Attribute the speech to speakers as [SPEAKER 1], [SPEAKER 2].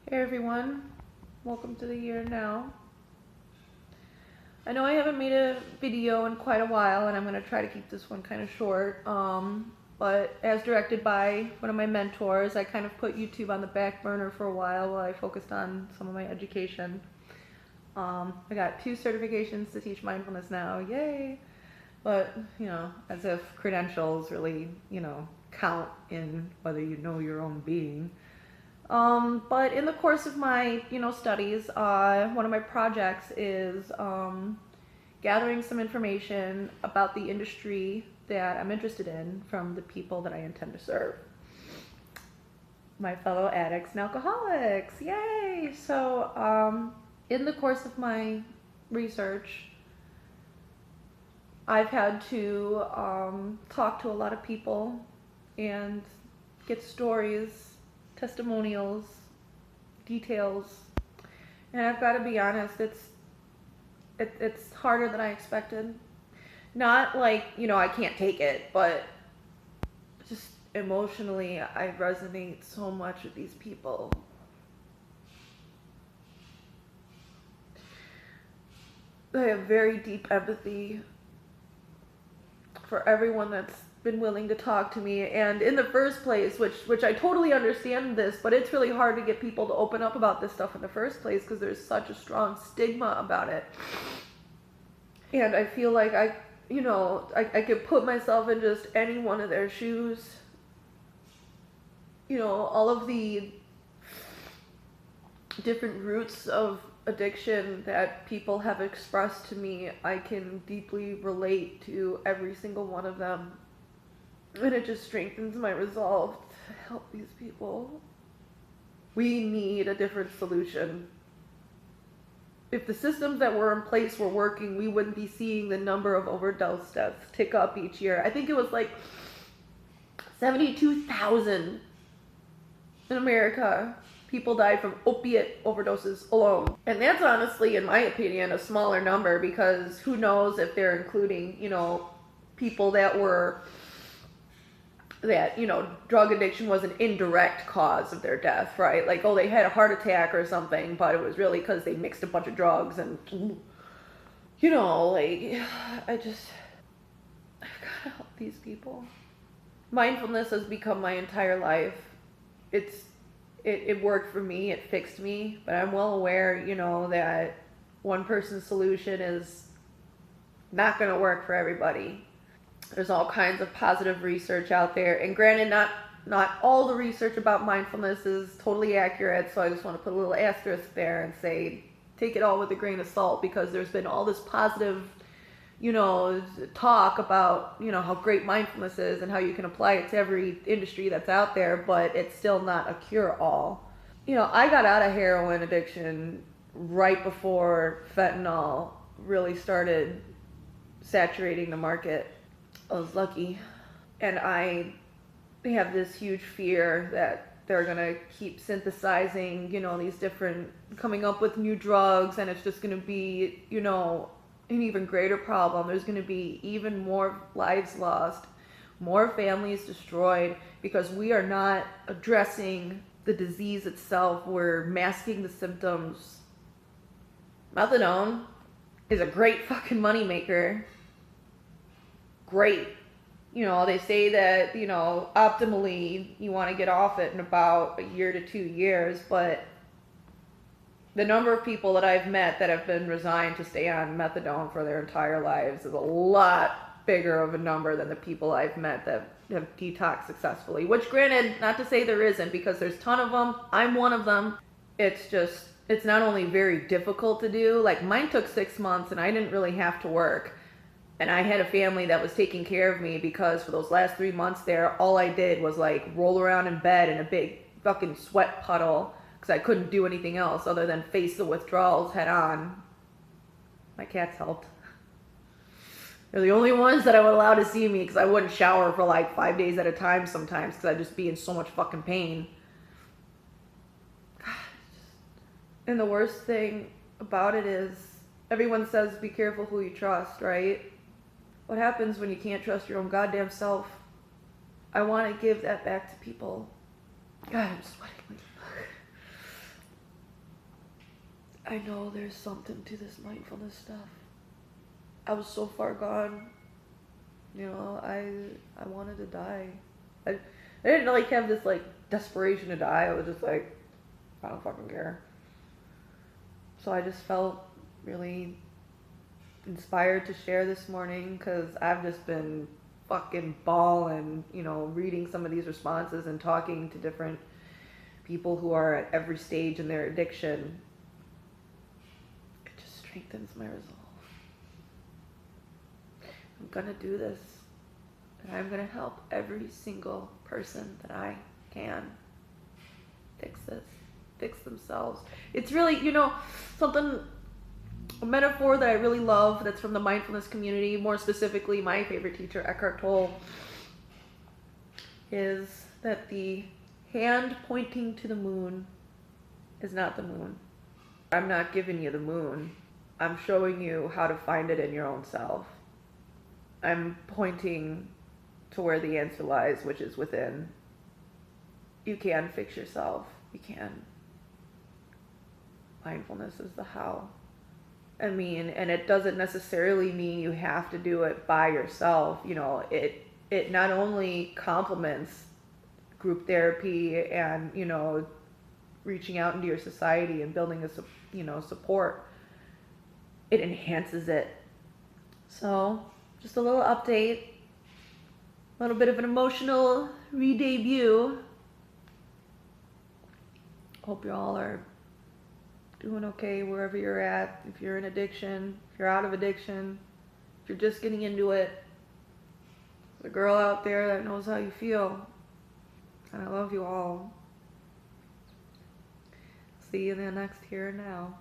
[SPEAKER 1] Hey everyone, welcome to the year now. I know I haven't made a video in quite a while and I'm going to try to keep this one kind of short, but as directed by one of my mentors, I kind of put YouTube on the back burner for a while I focused on some of my education. I got 2 certifications to teach mindfulness now, yay! But, as if credentials really, count in whether you know your own being. But in the course of my, studies, one of my projects is gathering some information about the industry that I'm interested in from the people that I intend to serve. My fellow addicts and alcoholics, yay! So, in the course of my research, I've had to talk to a lot of people and get stories, testimonials, details, and I've got to be honest, it's harder than I expected. Not like, I can't take it, but just emotionally I resonate so much with these people. I have very deep empathy for everyone that's been willing to talk to me, and in the first place, which I totally understand this, but it's really hard to get people to open up about this stuff in the first place because there's such a strong stigma about it. And I feel like I could put myself in just any one of their shoes. All of the different roots of addiction that people have expressed to me, I can deeply relate to every single one of them. And it just strengthens my resolve to help these people. We need a different solution. If the systems that were in place were working, we wouldn't be seeing the number of overdose deaths tick up each year. I think it was like 72,000 in America. People died from opiate overdoses alone. And that's honestly, in my opinion, a smaller number because who knows if they're including, people that drug addiction was an indirect cause of their death, right? Like, they had a heart attack or something, but it was really because they mixed a bunch of drugs and, I've got to help these people. Mindfulness has become my entire life. It worked for me, it fixed me, but I'm well aware, that one person's solution is not going to work for everybody. There's all kinds of positive research out there, and granted, not all the research about mindfulness is totally accurate, so I just want to put a little asterisk there and say, take it all with a grain of salt, because there's been all this positive, talk about, how great mindfulness is and how you can apply it to every industry that's out there, but it's still not a cure-all. I got out of heroin addiction right before fentanyl really started saturating the market. I was lucky. And I have this huge fear that they're going to keep synthesizing, these different, coming up with new drugs, and it's just going to be, an even greater problem. There's going to be even more lives lost, more families destroyed, because we are not addressing the disease itself. We're masking the symptoms. Methadone is a great fucking moneymaker. Great. They say that, optimally you want to get off it in about a year to 2 years, but the number of people that I've met that have been resigned to stay on methadone for their entire lives is a lot bigger of a number than the people I've met that have detoxed successfully. Which, granted, not to say there isn't, because there's a ton of them. I'm one of them. It's not only very difficult to do, like mine took 6 months and I didn't really have to work. And I had a family that was taking care of me because for those last 3 months there, all I did was like roll around in bed in a big fucking sweat puddle because I couldn't do anything else other than face the withdrawals head on. My cats helped. They're the only ones that I would allow to see me because I wouldn't shower for like 5 days at a time sometimes because I'd just be in so much fucking pain. And the worst thing about it is everyone says be careful who you trust, right? What happens when you can't trust your own goddamn self? I want to give that back to people. God, I'm sweating. I know there's something to this mindfulness stuff. I was so far gone. You know, I wanted to die. I didn't like have this like desperation to die. I was just like, I don't fucking care. So I just felt really inspired to share this morning because I've just been fucking bawling, you know, reading some of these responses and talking to different people who are at every stage in their addiction. It just strengthens my resolve. I'm gonna do this, and I'm gonna help every single person that I can fix this, fix themselves. It's really, you know, a metaphor that I really love that's from the mindfulness community, more specifically my favorite teacher, Eckhart Tolle, is that the hand pointing to the moon is not the moon. I'm not giving you the moon. I'm showing you how to find it in your own self. I'm pointing to where the answer lies, which is within. You can fix yourself. You can. Mindfulness is the how. I mean, and it doesn't necessarily mean you have to do it by yourself. You know, it not only complements group therapy and, you know, reaching out into your society and building a, you know, support, it enhances it. So, just a little update, a little bit of an emotional re-debut. Hope you all are doing okay wherever you're at. If you're in addiction, if you're out of addiction, if you're just getting into it, there's a girl out there that knows how you feel. And I love you all. See you in the next Here and Now.